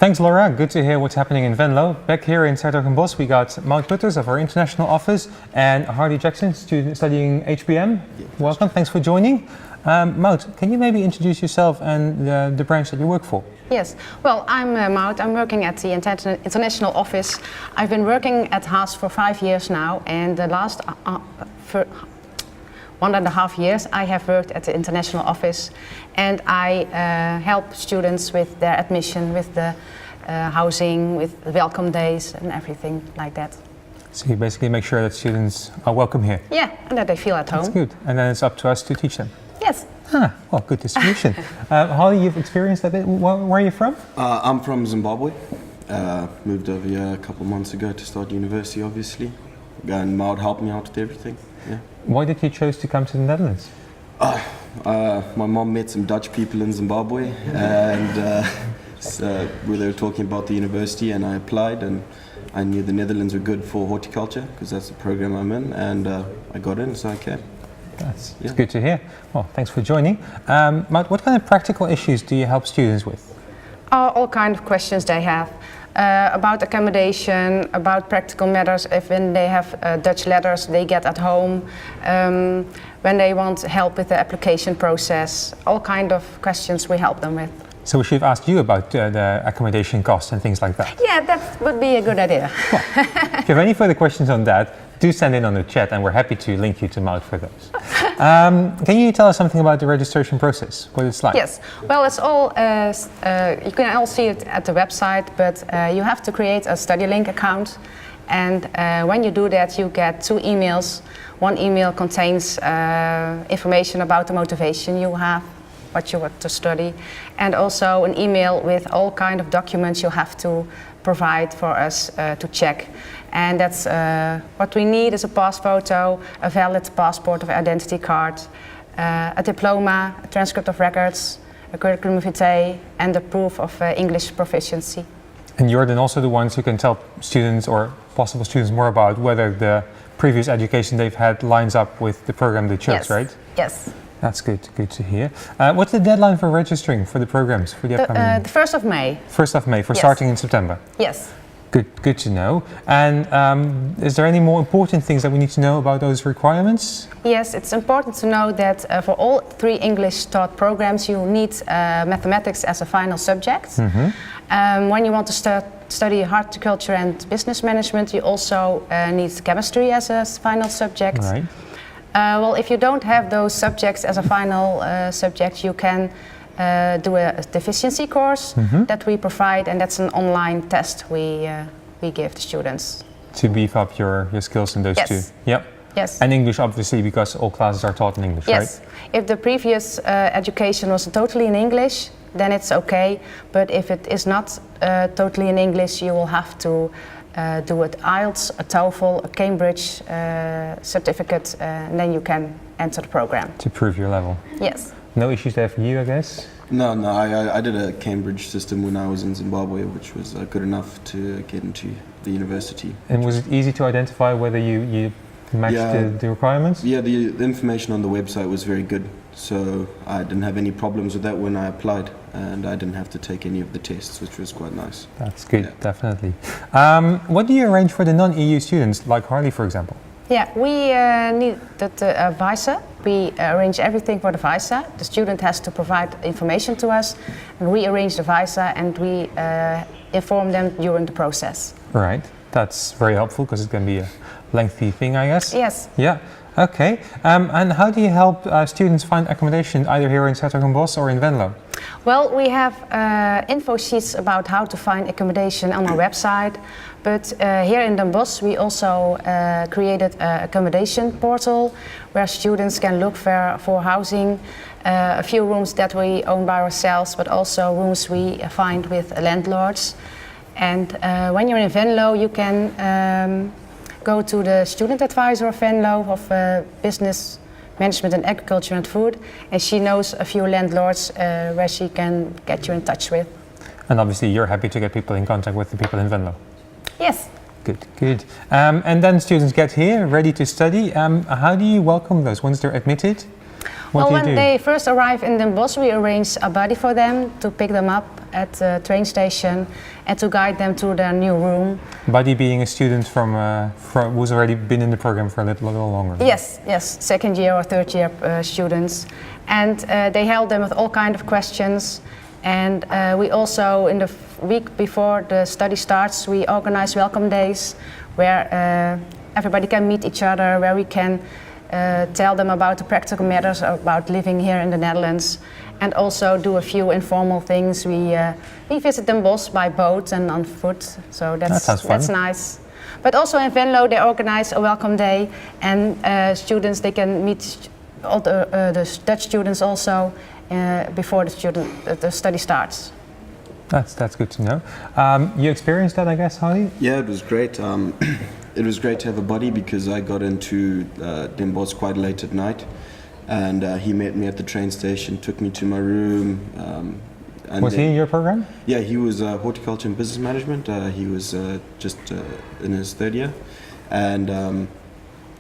Thanks, Laura. Good to hear what's happening in Venlo. Back here in 's-Hertogenbosch, we got Maud Putters of our international office and Hardy Jackson, student studying HBM. Yeah, Welcome. Thanks for joining. Maud, can you maybe introduce yourself and the branch that you work for? Yes, well, I'm Maud. I'm working at the international office. I've been working at Haas for 5 years now, and the last for 1.5 years I have worked at the international office, and I help students with their admission, with the housing, with the welcome days and everything like that. So you basically make sure that students are welcome here. Yeah, and that they feel at home. That's good. And then it's up to us to teach them. Yes. Well, good distribution. Holly, you've experienced that bit. Where are you from? I'm from Zimbabwe. Moved over here a couple months ago to start university, obviously. And Maud helped me out with everything. Yeah. Why did you choose to come to the Netherlands? My mom met some Dutch people in Zimbabwe, and so they were talking about the university, and I applied, and I knew the Netherlands were good for horticulture because that's the program I'm in, and I got in, so I came. That's good to hear. Well, thanks for joining. Maud, what kind of practical issues do you help students with? All kind of questions they have. About accommodation, about practical matters, if when they have Dutch letters they get at home, when they want help with the application process, all kind of questions we help them with. So we should have asked you about the accommodation costs and things like that. Yeah, that would be a good idea. Well, if you have any further questions on that, do send in on the chat and we're happy to link you to Maud for those. Can you tell us something about the registration process, what it's like? Yes, well, it's all, you can all see it at the website, but you have to create a StudyLink account, and when you do that you get 2 emails. One email contains information about the motivation you have, what you want to study, and also an email with all kind of documents you have to provide for us to check. And that's what we need is a pass photo, a valid passport or identity card, a diploma, a transcript of records, a curriculum vitae, and a proof of English proficiency. And you're then also the ones who can tell students or possible students more about whether the previous education they've had lines up with the program they chose, Yes. Right? Yes. That's good to hear. What's the deadline for registering for the programs for the upcoming? The 1st of May. 1st of May for Yes. starting in September. Yes. Good to know. And is there any more important things that we need to know about those requirements? Yes, it's important to know that for all 3 English taught programs you need mathematics as a final subject. When you want to study horticulture and business management, you also need chemistry as a final subject. Right. Well, if you don't have those subjects as a final subject, you can do a deficiency course that we provide, and that's an online test we give to students. To beef up your skills in those Yes. 2. Yep. Yes. And English, obviously, because all classes are taught in English, Yes. right? If the previous education was totally in English, then it's okay. But if it is not totally in English, you will have to do an IELTS, a TOEFL, a Cambridge certificate, and then you can enter the program. To prove your level. Yes. No issues there for you, I guess? No, I did a Cambridge system when I was in Zimbabwe, which was good enough to get into the university. And was it easy to identify whether you matched the requirements? Yeah, the information on the website was very good, so I didn't have any problems with that when I applied, and I didn't have to take any of the tests, which was quite nice. That's good, definitely. What do you arrange for the non-EU students, like Harley, for example? Yeah, we need the visa. We arrange everything for the visa. The student has to provide information to us, and we arrange the visa, and we inform them during the process. Right, that's very helpful because it can be a lengthy thing, I guess. Yes. Yeah, okay. And how do you help students find accommodation either here in 's-Hertogenbosch or in Venlo? Well, we have info sheets about how to find accommodation on our website, but here in Den Bosch we also created an accommodation portal where students can look for housing, a few rooms that we own by ourselves, but also rooms we find with landlords. And when you're in Venlo, you can go to the student advisor of Venlo of business management and agriculture and food, and she knows a few landlords where she can get you in touch with. And obviously you're happy to get people in contact with the people in Venlo? Yes. Good. And then students get here, ready to study. How do you welcome those once they're admitted? What do you do? When they first arrive in Den Bosch, we arrange a buddy for them to pick them up at the train station and to guide them to their new room. Buddy being a student from who's already been in the program for a little longer. Yes, second year or third year students. And they help them with all kinds of questions. And we also, in the week before the study starts, we organize welcome days where everybody can meet each other, where we can tell them about the practical matters about living here in the Netherlands, and also do a few informal things. We visit Den Bosch by boat and on foot, so that's nice. But also in Venlo they organize a welcome day, and students, they can meet all the Dutch students also before the study starts. That's good to know. You experienced that, I guess, Harley? Yeah, it was great. It was great to have a buddy because I got into Den Bosch quite late at night, and he met me at the train station, took me to my room. And was he in your program? Yeah, he was horticulture and business management. He was just in his third year, and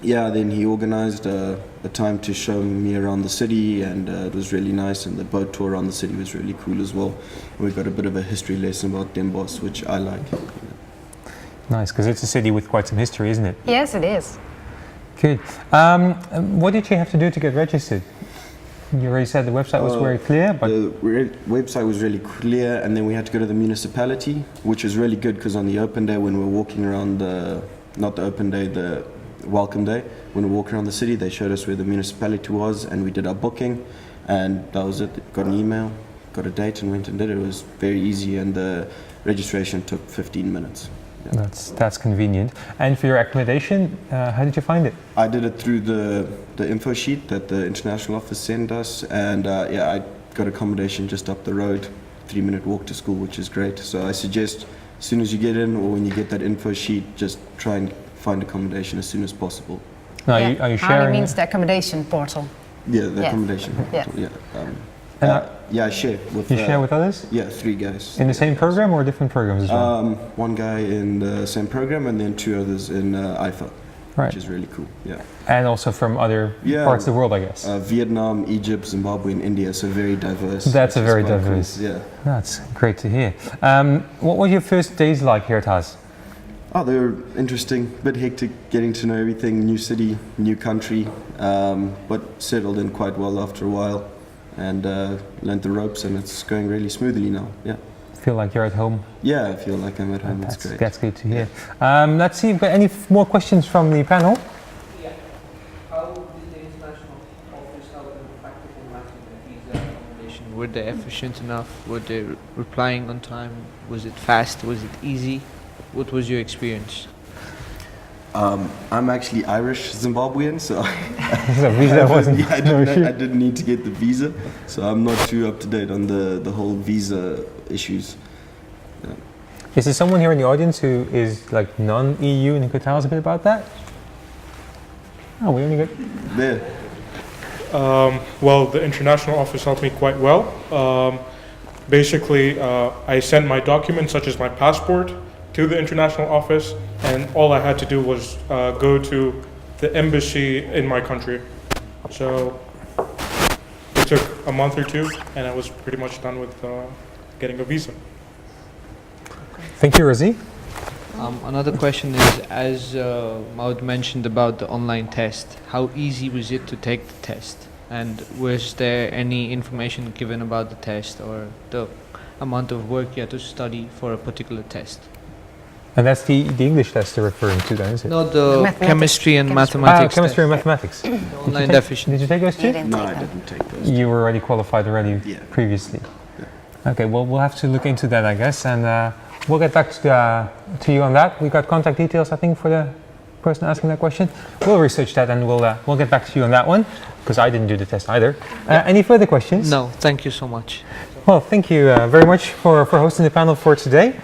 yeah, then he organized a time to show me around the city, and it was really nice, and the boat tour around the city was really cool as well. We got a bit of a history lesson about Den Bosch, which I like. Nice, because it's a city with quite some history, isn't it? Yes, it is. Good. What did you have to do to get registered? You already said the website was very clear, but... The website was really clear, and then we had to go to the municipality, which was really good because on the open day when we were walking around not the open day, the welcome day, when we were walking around the city, they showed us where the municipality was, and we did our booking, and that was it. Got an email, got a date, and went and did it. It was very easy, and the registration took 15 minutes. Yeah. That's convenient. And for your accommodation, how did you find it? I did it through the info sheet that the international office sent us, and yeah, I got accommodation just up the road, 3-minute walk to school, which is great. So I suggest as soon as you get in, or when you get that info sheet, just try and find accommodation as soon as possible. Now, are you sharing? Harley means the accommodation portal. Yeah, the accommodation portal. Yeah. Yeah, I share with. You share with others? Yeah, 3 guys. In the same program or different programs as well? One guy in the same program, and then 2 others in IFA, right. which is really cool. Yeah. And also from other parts of the world, I guess. Vietnam, Egypt, Zimbabwe, and India, so very diverse. That's a very diverse. Cool. Yeah. That's great to hear. What were your first days like here at Haas? Oh, they were interesting, a bit hectic, getting to know everything, new city, new country, but settled in quite well after a while, and learned the ropes, and it's going really smoothly now. Yeah. Feel like you're at home? Yeah, I feel like I'm at home. That's great. That's good to hear. Let's see if we've got any more questions from the panel. Yeah. How did the international office help in the practical matters of visa accommodation? Were they efficient enough? Were they replying on time? Was it fast? Was it easy? What was your experience? I'm actually Irish Zimbabwean, so The visa wasn't. yeah, I didn't need to get the visa, so I'm not too up to date on the whole visa issues. Yeah. Is there someone here in the audience who is like non-EU and could tell us a bit about that? Oh, we only got There. Well, the international office helped me quite well. Basically, I sent my documents, such as my passport, to the international office, and all I had to do was go to the embassy in my country. So it took a month or 2, and I was pretty much done with getting a visa. Thank you, Rosie. Another question is, as Maud mentioned about the online test, how easy was it to take the test? And was there any information given about the test or the amount of work you had to study for a particular test? And that's the English test you're referring to, then, is it? No, the Mathematics. chemistry and Chemistry. mathematics. Chemistry and mathematics. Online definition. Did you take those two? No, I didn't take those. You were already qualified Yeah. previously. Okay, well, we'll have to look into that, I guess, and we'll get back to you on that. We got contact details, I think, for the person asking that question. We'll research that, and we'll get back to you on that one, because I didn't do the test either. Any further questions? No, thank you so much. Well, thank you very much for hosting the panel for today.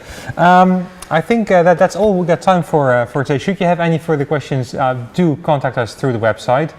I think that's all we got time for today. Should you have any further questions, do contact us through the website.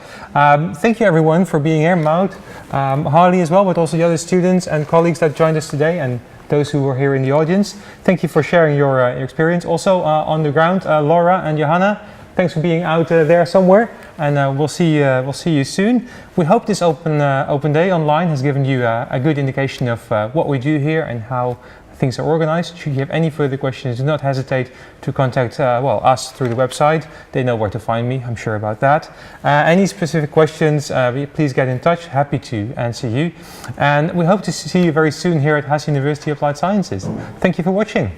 Thank you everyone for being here, Maud, Harley as well, but also the other students and colleagues that joined us today, and those who were here in the audience. Thank you for sharing your experience. Also on the ground, Laura and Johanna, thanks for being out there somewhere, and we'll see you soon. We hope this open day online has given you a good indication of what we do here and how things are organized. Should you have any further questions, do not hesitate to contact us through the website. They know where to find me, I'm sure about that. Any specific questions, please get in touch. Happy to answer you. And we hope to see you very soon here at Haas University Applied Sciences. Thank you for watching.